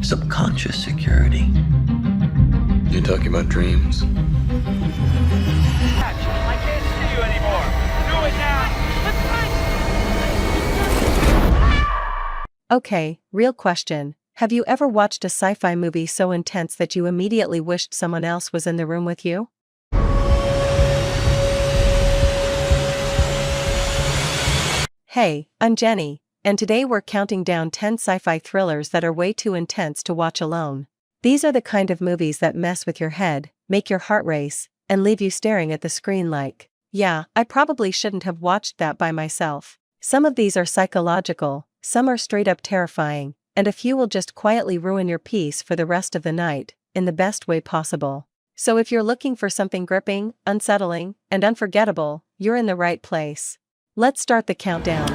subconscious security. You talking about dreams? I can't see you anymore. Do it now. Let's Okay, real question. Have you ever watched a sci-fi movie so intense that you immediately wished someone else was in the room with you? Hey, I'm Jenny, and today we're counting down 10 sci-fi thrillers that are way too intense to watch alone. These are the kind of movies that mess with your head, make your heart race, and leave you staring at the screen like, yeah, I probably shouldn't have watched that by myself. Some of these are psychological, some are straight up terrifying, and a few will just quietly ruin your peace for the rest of the night, in the best way possible. So if you're looking for something gripping, unsettling, and unforgettable, you're in the right place. Let's start the countdown.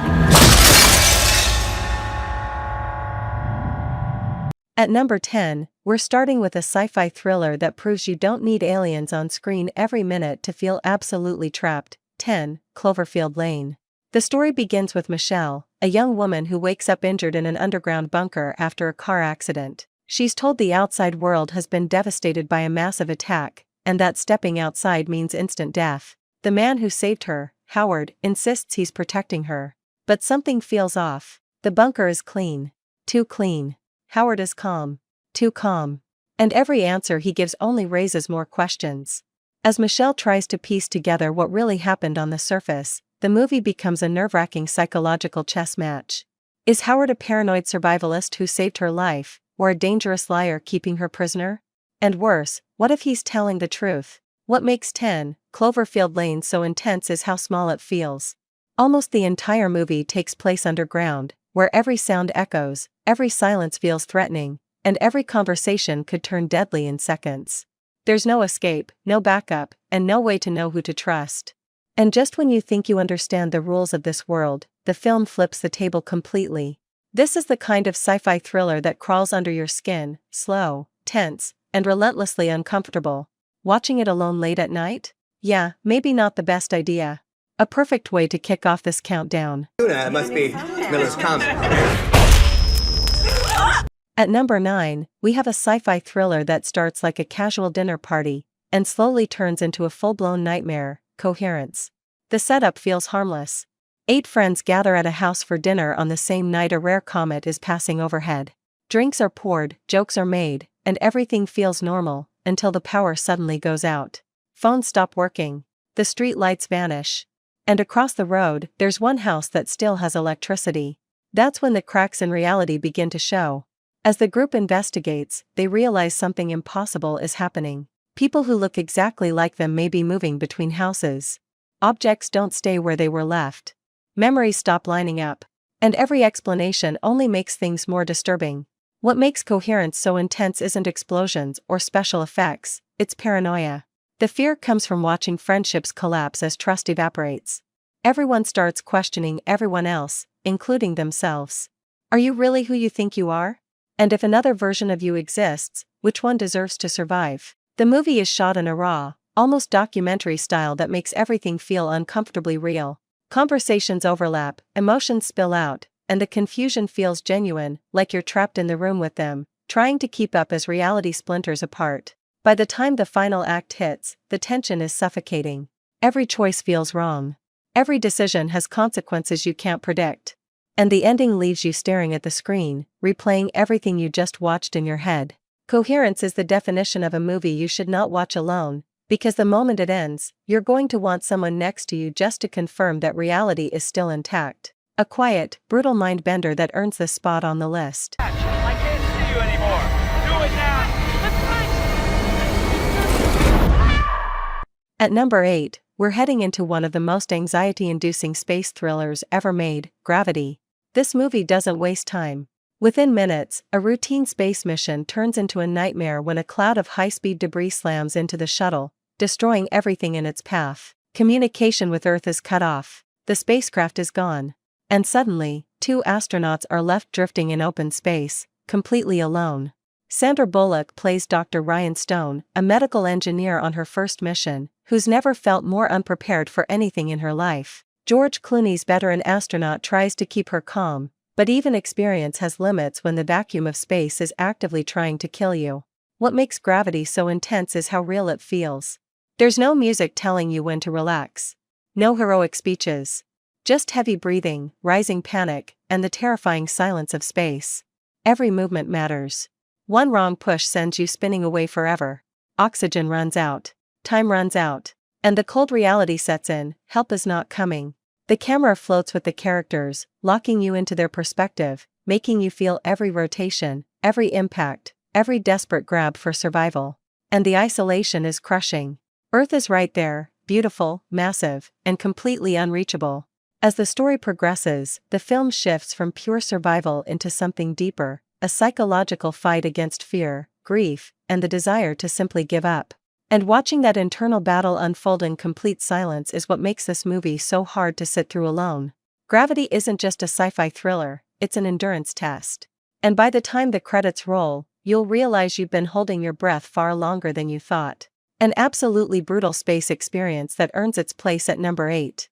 At number 10, we're starting with a sci-fi thriller that proves you don't need aliens on screen every minute to feel absolutely trapped. 10. Cloverfield Lane. The story begins with Michelle, a young woman who wakes up injured in an underground bunker after a car accident. She's told the outside world has been devastated by a massive attack, and that stepping outside means instant death. The man who saved her, Howard, insists he's protecting her. But something feels off. The bunker is clean. Too clean. Howard is calm. Too calm. And every answer he gives only raises more questions. As Michelle tries to piece together what really happened on the surface, the movie becomes a nerve-wracking psychological chess match. Is Howard a paranoid survivalist who saved her life, or a dangerous liar keeping her prisoner? And worse, what if he's telling the truth? What makes 10, Cloverfield Lane so intense is how small it feels. Almost the entire movie takes place underground, where every sound echoes, every silence feels threatening, and every conversation could turn deadly in seconds. There's no escape, no backup, and no way to know who to trust. And just when you think you understand the rules of this world, the film flips the table completely. This is the kind of sci-fi thriller that crawls under your skin, slow, tense, and relentlessly uncomfortable. Watching it alone late at night? Yeah, maybe not the best idea. A perfect way to kick off this countdown. It must be Miller's Comet. At number 9, we have a sci-fi thriller that starts like a casual dinner party, and slowly turns into a full-blown nightmare, Coherence. The setup feels harmless. 8 friends gather at a house for dinner on the same night a rare comet is passing overhead. Drinks are poured, jokes are made, and everything feels normal, until the power suddenly goes out. Phones stop working. The street lights vanish. And across the road, there's one house that still has electricity. That's when the cracks in reality begin to show. As the group investigates, they realize something impossible is happening. People who look exactly like them may be moving between houses. Objects don't stay where they were left. Memories stop lining up. And every explanation only makes things more disturbing. What makes Coherence so intense isn't explosions or special effects, it's paranoia. The fear comes from watching friendships collapse as trust evaporates. Everyone starts questioning everyone else, including themselves. Are you really who you think you are? And if another version of you exists, which one deserves to survive? The movie is shot in a raw, almost documentary style that makes everything feel uncomfortably real. Conversations overlap, emotions spill out, and the confusion feels genuine, like you're trapped in the room with them, trying to keep up as reality splinters apart. By the time the final act hits, the tension is suffocating. Every choice feels wrong. Every decision has consequences you can't predict. And the ending leaves you staring at the screen, replaying everything you just watched in your head. Coherence is the definition of a movie you should not watch alone, because the moment it ends, you're going to want someone next to you just to confirm that reality is still intact. A quiet, brutal mind-bender that earns the spot on the list. I can't see you anymore. Do it now. At number 8, we're heading into one of the most anxiety-inducing space thrillers ever made, Gravity. This movie doesn't waste time. Within minutes, a routine space mission turns into a nightmare when a cloud of high-speed debris slams into the shuttle, destroying everything in its path. Communication with Earth is cut off. The spacecraft is gone. And suddenly, 2 astronauts are left drifting in open space, completely alone. Sandra Bullock plays Dr. Ryan Stone, a medical engineer on her first mission, who's never felt more unprepared for anything in her life. George Clooney's veteran astronaut tries to keep her calm, But even experience has limits when the vacuum of space is actively trying to kill you. What makes Gravity so intense is how real it feels. There's no music telling you when to relax. No heroic speeches. Just heavy breathing, rising panic, and the terrifying silence of space. Every movement matters. One wrong push sends you spinning away forever. Oxygen runs out. Time runs out. And the cold reality sets in, help is not coming. The camera floats with the characters, locking you into their perspective, making you feel every rotation, every impact, every desperate grab for survival. And the isolation is crushing. Earth is right there, beautiful, massive, and completely unreachable. As the story progresses, the film shifts from pure survival into something deeper, a psychological fight against fear, grief, and the desire to simply give up. And watching that internal battle unfold in complete silence is what makes this movie so hard to sit through alone. Gravity isn't just a sci-fi thriller, it's an endurance test. And by the time the credits roll, you'll realize you've been holding your breath far longer than you thought. An absolutely brutal space experience that earns its place at number 8.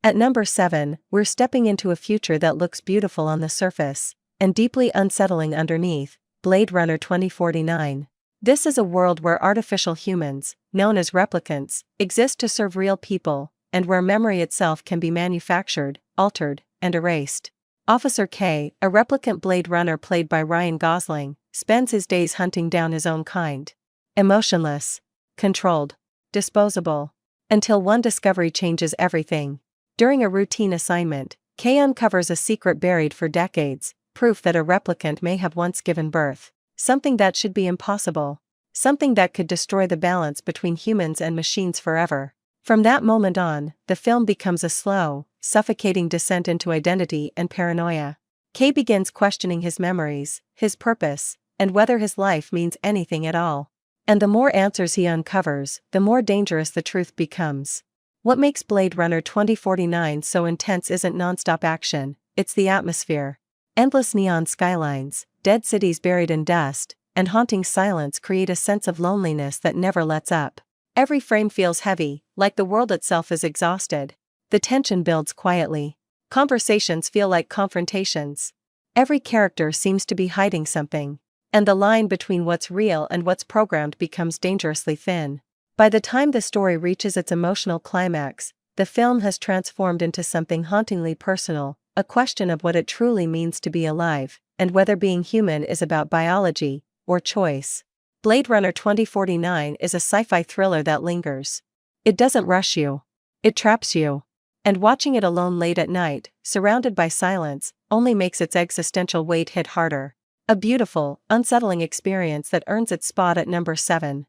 At number 7, we're stepping into a future that looks beautiful on the surface, and deeply unsettling underneath, Blade Runner 2049. This is a world where artificial humans, known as replicants, exist to serve real people, and where memory itself can be manufactured, altered, and erased. Officer K, a replicant Blade Runner played by Ryan Gosling, spends his days hunting down his own kind. Emotionless, controlled, disposable. Until one discovery changes everything. During a routine assignment, K uncovers a secret buried for decades, proof that a replicant may have once given birth. Something that should be impossible. Something that could destroy the balance between humans and machines forever. From that moment on, the film becomes a slow, suffocating descent into identity and paranoia. K begins questioning his memories, his purpose, and whether his life means anything at all. And the more answers he uncovers, the more dangerous the truth becomes. What makes Blade Runner 2049 so intense isn't non-stop action, it's the atmosphere. Endless neon skylines, dead cities buried in dust, and haunting silence create a sense of loneliness that never lets up. Every frame feels heavy, like the world itself is exhausted. The tension builds quietly. Conversations feel like confrontations. Every character seems to be hiding something. And the line between what's real and what's programmed becomes dangerously thin. By the time the story reaches its emotional climax, the film has transformed into something hauntingly personal, a question of what it truly means to be alive, and whether being human is about biology or choice. Blade Runner 2049 is a sci-fi thriller that lingers. It doesn't rush you. It traps you. And watching it alone late at night, surrounded by silence, only makes its existential weight hit harder. A beautiful, unsettling experience that earns its spot at number 7.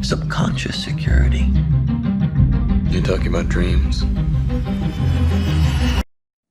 Subconscious security. You talking about dreams?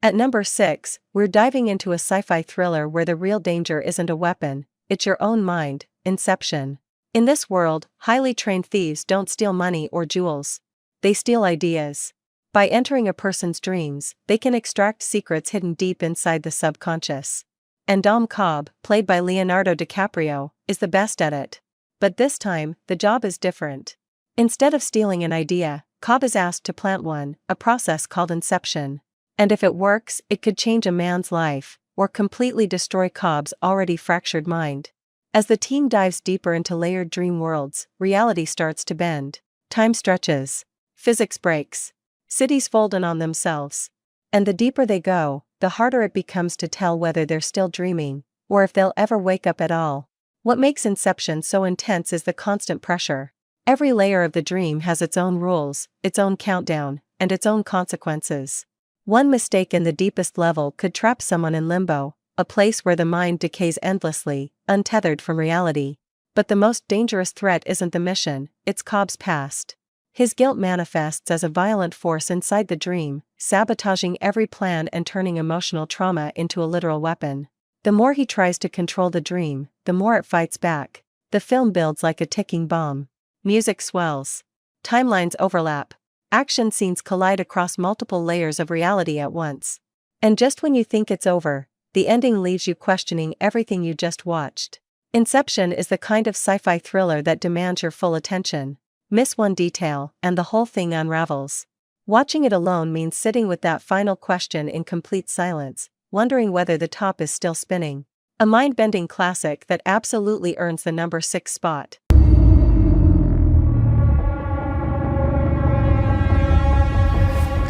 At number 6, we're diving into a sci-fi thriller where the real danger isn't a weapon, it's your own mind, Inception. In this world, highly trained thieves don't steal money or jewels. They steal ideas. By entering a person's dreams, they can extract secrets hidden deep inside the subconscious. And Dom Cobb, played by Leonardo DiCaprio, is the best at it. But this time, the job is different. Instead of stealing an idea, Cobb is asked to plant one, a process called Inception. And if it works, it could change a man's life, or completely destroy Cobb's already fractured mind. As the team dives deeper into layered dream worlds, reality starts to bend. Time stretches. Physics breaks. Cities fold in on themselves. And the deeper they go, the harder it becomes to tell whether they're still dreaming, or if they'll ever wake up at all. What makes Inception so intense is the constant pressure. Every layer of the dream has its own rules, its own countdown, and its own consequences. One mistake in the deepest level could trap someone in limbo, a place where the mind decays endlessly, untethered from reality. But the most dangerous threat isn't the mission, it's Cobb's past. His guilt manifests as a violent force inside the dream, sabotaging every plan and turning emotional trauma into a literal weapon. The more he tries to control the dream, the more it fights back. The film builds like a ticking bomb. Music swells. Timelines overlap. Action scenes collide across multiple layers of reality at once. And just when you think it's over, the ending leaves you questioning everything you just watched. Inception is the kind of sci-fi thriller that demands your full attention. Miss one detail, and the whole thing unravels. Watching it alone means sitting with that final question in complete silence, wondering whether the top is still spinning. A mind-bending classic that absolutely earns the number 6 spot.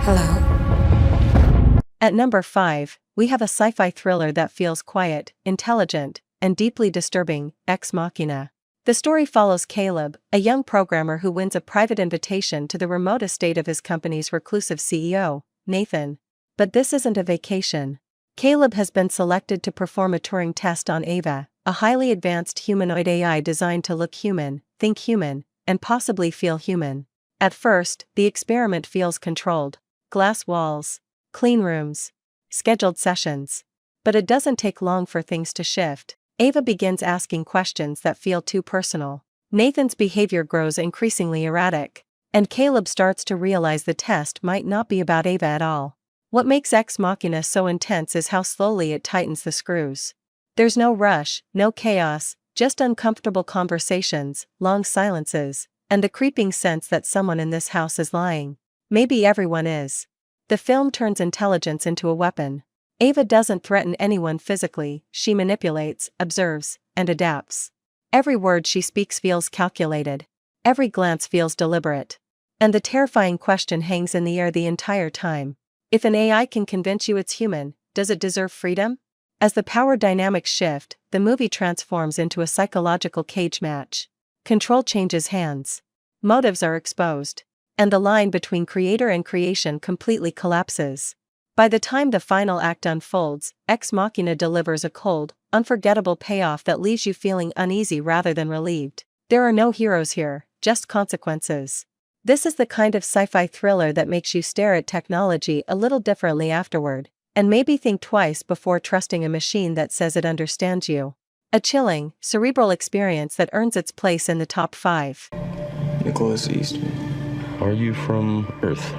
Hello. At number 5, we have a sci-fi thriller that feels quiet, intelligent, and deeply disturbing, Ex Machina. The story follows Caleb, a young programmer who wins a private invitation to the remote estate of his company's reclusive CEO, Nathan. But this isn't a vacation. Caleb has been selected to perform a Turing test on Ava, a highly advanced humanoid AI designed to look human, think human, and possibly feel human. At first, the experiment feels controlled. Glass walls, clean rooms, scheduled sessions. But it doesn't take long for things to shift. Ava begins asking questions that feel too personal. Nathan's behavior grows increasingly erratic. And Caleb starts to realize the test might not be about Ava at all. What makes Ex Machina so intense is how slowly it tightens the screws. There's no rush, no chaos, just uncomfortable conversations, long silences, and the creeping sense that someone in this house is lying. Maybe everyone is. The film turns intelligence into a weapon. Ava doesn't threaten anyone physically, she manipulates, observes, and adapts. Every word she speaks feels calculated. Every glance feels deliberate. And the terrifying question hangs in the air the entire time. If an AI can convince you it's human, does it deserve freedom? As the power dynamics shift, the movie transforms into a psychological cage match. Control changes hands. Motives are exposed. And the line between creator and creation completely collapses. By the time the final act unfolds, Ex Machina delivers a cold, unforgettable payoff that leaves you feeling uneasy rather than relieved. There are no heroes here, just consequences. This is the kind of sci-fi thriller that makes you stare at technology a little differently afterward, and maybe think twice before trusting a machine that says it understands you. A chilling, cerebral experience that earns its place in the top 5. Nicholas Eastman. Are you from Earth?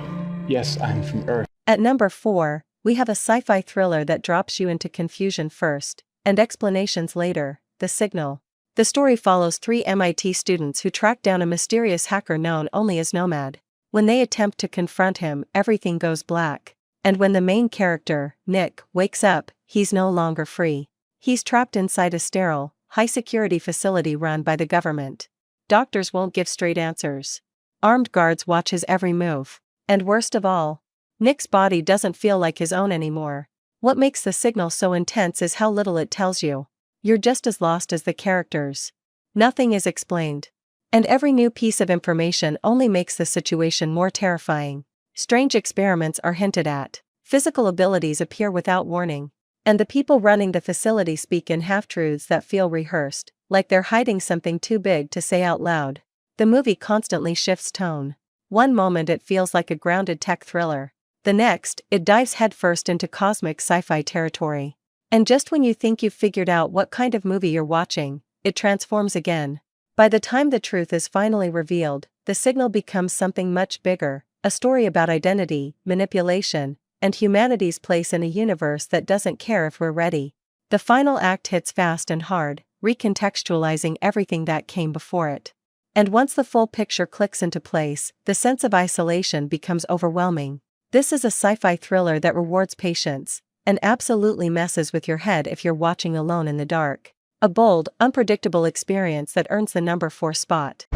Yes, I'm from Earth. At number 4, we have a sci-fi thriller that drops you into confusion first, and explanations later, The Signal. The story follows 3 MIT students who track down a mysterious hacker known only as Nomad. When they attempt to confront him, everything goes black. And when the main character, Nick, wakes up, he's no longer free. He's trapped inside a sterile, high-security facility run by the government. Doctors won't give straight answers. Armed guards watch his every move. And worst of all, Nick's body doesn't feel like his own anymore. What makes The Signal so intense is how little it tells you. You're just as lost as the characters. Nothing is explained. And every new piece of information only makes the situation more terrifying. Strange experiments are hinted at. Physical abilities appear without warning. And the people running the facility speak in half-truths that feel rehearsed, like they're hiding something too big to say out loud. The movie constantly shifts tone. One moment it feels like a grounded tech thriller. The next, it dives headfirst into cosmic sci-fi territory. And just when you think you've figured out what kind of movie you're watching, it transforms again. By the time the truth is finally revealed, The Signal becomes something much bigger, a story about identity, manipulation, and humanity's place in a universe that doesn't care if we're ready. The final act hits fast and hard, recontextualizing everything that came before it. And once the full picture clicks into place, the sense of isolation becomes overwhelming. This is a sci-fi thriller that rewards patience, and absolutely messes with your head if you're watching alone in the dark. A bold, unpredictable experience that earns the number 4 spot.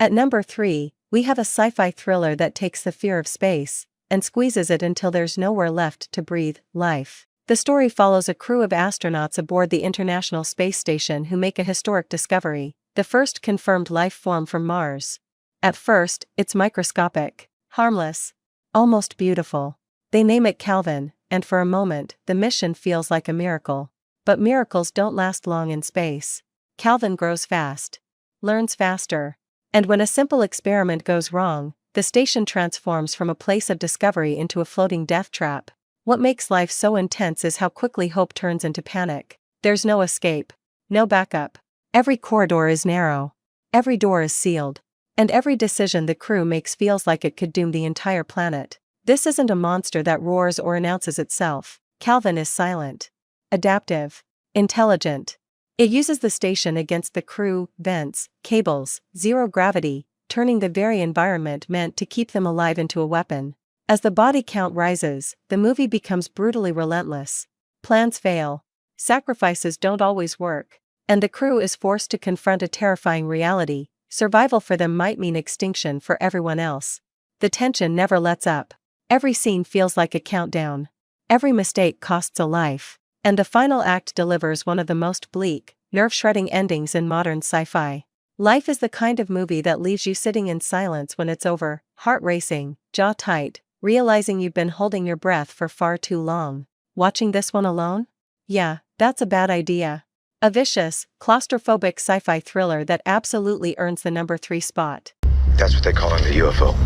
At number 3, we have a sci-fi thriller that takes the fear of space and squeezes it until there's nowhere left to breathe life. The story follows a crew of astronauts aboard the International Space Station who make a historic discovery, the first confirmed life form from Mars. At first, it's microscopic, harmless, almost beautiful. They name it Calvin, and for a moment, the mission feels like a miracle. But miracles don't last long in space. Calvin grows fast, learns faster. And when a simple experiment goes wrong, the station transforms from a place of discovery into a floating death trap. What makes life so intense is how quickly hope turns into panic. There's no escape, no backup. Every corridor is narrow. Every door is sealed. And every decision the crew makes feels like it could doom the entire planet. This isn't a monster that roars or announces itself. Calvin is silent, adaptive, intelligent, It uses the station against the crew, vents, cables, zero gravity, turning the very environment meant to keep them alive into a weapon. As the body count rises, the movie becomes brutally relentless. Plans fail. Sacrifices don't always work. And the crew is forced to confront a terrifying reality. Survival for them might mean extinction for everyone else. The tension never lets up. Every scene feels like a countdown. Every mistake costs a life. And the final act delivers one of the most bleak, nerve-shredding endings in modern sci-fi. Life is the kind of movie that leaves you sitting in silence when it's over, heart racing, jaw tight, realizing you've been holding your breath for far too long. Watching this one alone? Yeah, that's a bad idea. A vicious, claustrophobic sci-fi thriller that absolutely earns the number 3 spot. That's what they call in the UFO.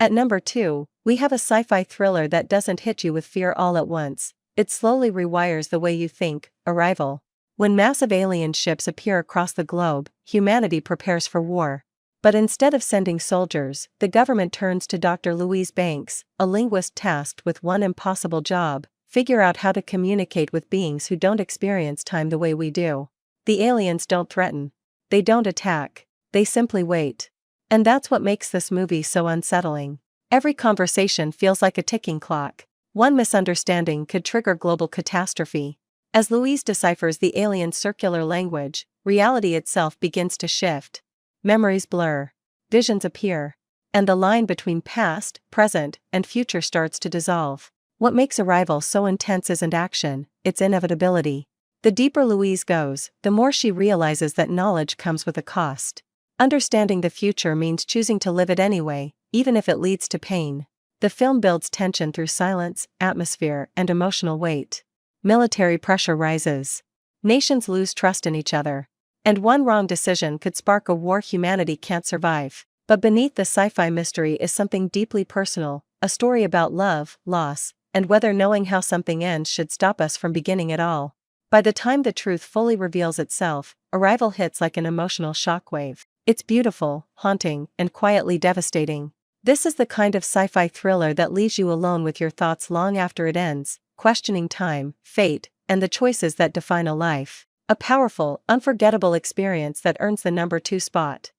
At number 2, we have a sci-fi thriller that doesn't hit you with fear all at once. It slowly rewires the way you think. Arrival. When massive alien ships appear across the globe, humanity prepares for war. But instead of sending soldiers, the government turns to Dr. Louise Banks, a linguist tasked with one impossible job: figure out how to communicate with beings who don't experience time the way we do. The aliens don't threaten. They don't attack. They simply wait. And that's what makes this movie so unsettling. Every conversation feels like a ticking clock. One misunderstanding could trigger global catastrophe. As Louise deciphers the alien's circular language, reality itself begins to shift. Memories blur. Visions appear. And the line between past, present, and future starts to dissolve. What makes Arrival so intense isn't action, it's inevitability. The deeper Louise goes, the more she realizes that knowledge comes with a cost. Understanding the future means choosing to live it anyway, even if it leads to pain. The film builds tension through silence, atmosphere, and emotional weight. Military pressure rises. Nations lose trust in each other. And one wrong decision could spark a war humanity can't survive. But beneath the sci-fi mystery is something deeply personal, a story about love, loss, and whether knowing how something ends should stop us from beginning at all. By the time the truth fully reveals itself, Arrival hits like an emotional shockwave. It's beautiful, haunting, and quietly devastating. This is the kind of sci-fi thriller that leaves you alone with your thoughts long after it ends, questioning time, fate, and the choices that define a life. A powerful, unforgettable experience that earns the number 2 spot.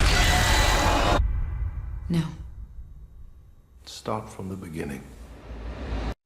No. Start from the beginning.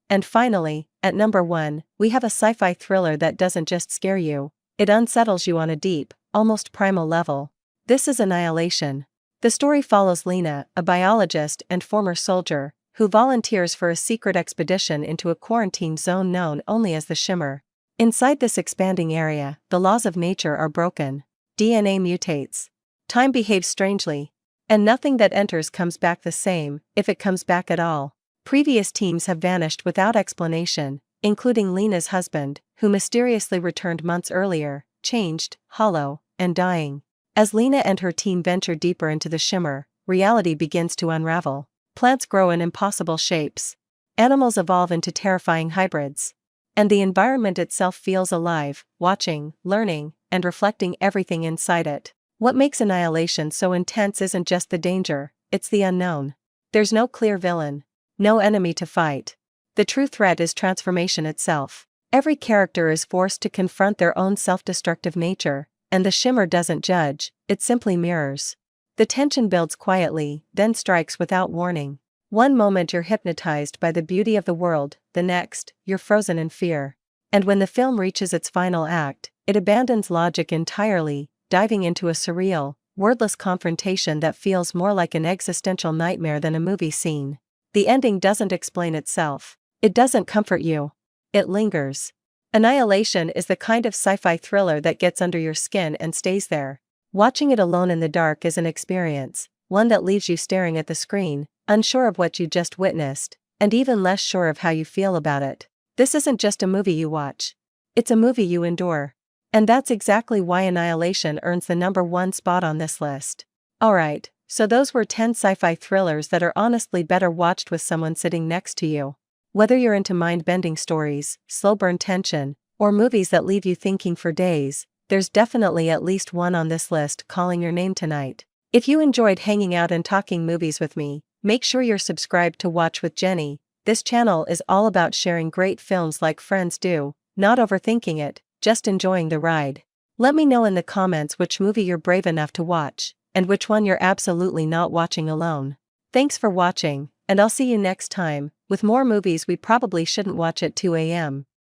And finally, at number 1, we have a sci-fi thriller that doesn't just scare you, it unsettles you on a deep, almost primal level. This is Annihilation. The story follows Lena, a biologist and former soldier, who volunteers for a secret expedition into a quarantine zone known only as the Shimmer. Inside this expanding area, the laws of nature are broken. DNA mutates. Time behaves strangely. And nothing that enters comes back the same, if it comes back at all. Previous teams have vanished without explanation, including Lena's husband, who mysteriously returned months earlier, changed, hollow, and dying. As Lena and her team venture deeper into the Shimmer, reality begins to unravel. Plants grow in impossible shapes. Animals evolve into terrifying hybrids. And the environment itself feels alive, watching, learning, and reflecting everything inside it. What makes Annihilation so intense isn't just the danger, it's the unknown. There's no clear villain. No enemy to fight. The true threat is transformation itself. Every character is forced to confront their own self-destructive nature, and the Shimmer doesn't judge, it simply mirrors. The tension builds quietly, then strikes without warning. One moment you're hypnotized by the beauty of the world, the next, you're frozen in fear. And when the film reaches its final act, it abandons logic entirely, diving into a surreal, wordless confrontation that feels more like an existential nightmare than a movie scene. The ending doesn't explain itself. It doesn't comfort you. It lingers. Annihilation is the kind of sci-fi thriller that gets under your skin and stays there. Watching it alone in the dark is an experience, one that leaves you staring at the screen, unsure of what you just witnessed, and even less sure of how you feel about it. This isn't just a movie you watch. It's a movie you endure. And that's exactly why Annihilation earns the number 1 spot on this list. Alright, so those were 10 sci-fi thrillers that are honestly better watched with someone sitting next to you. Whether you're into mind-bending stories, slow-burn tension, or movies that leave you thinking for days, there's definitely at least one on this list calling your name tonight. If you enjoyed hanging out and talking movies with me, make sure you're subscribed to Watch with Jenny. This channel is all about sharing great films like friends do, not overthinking it, just enjoying the ride. Let me know in the comments which movie you're brave enough to watch, and which one you're absolutely not watching alone. Thanks for watching, and I'll see you next time, with more movies we probably shouldn't watch at 2 a.m.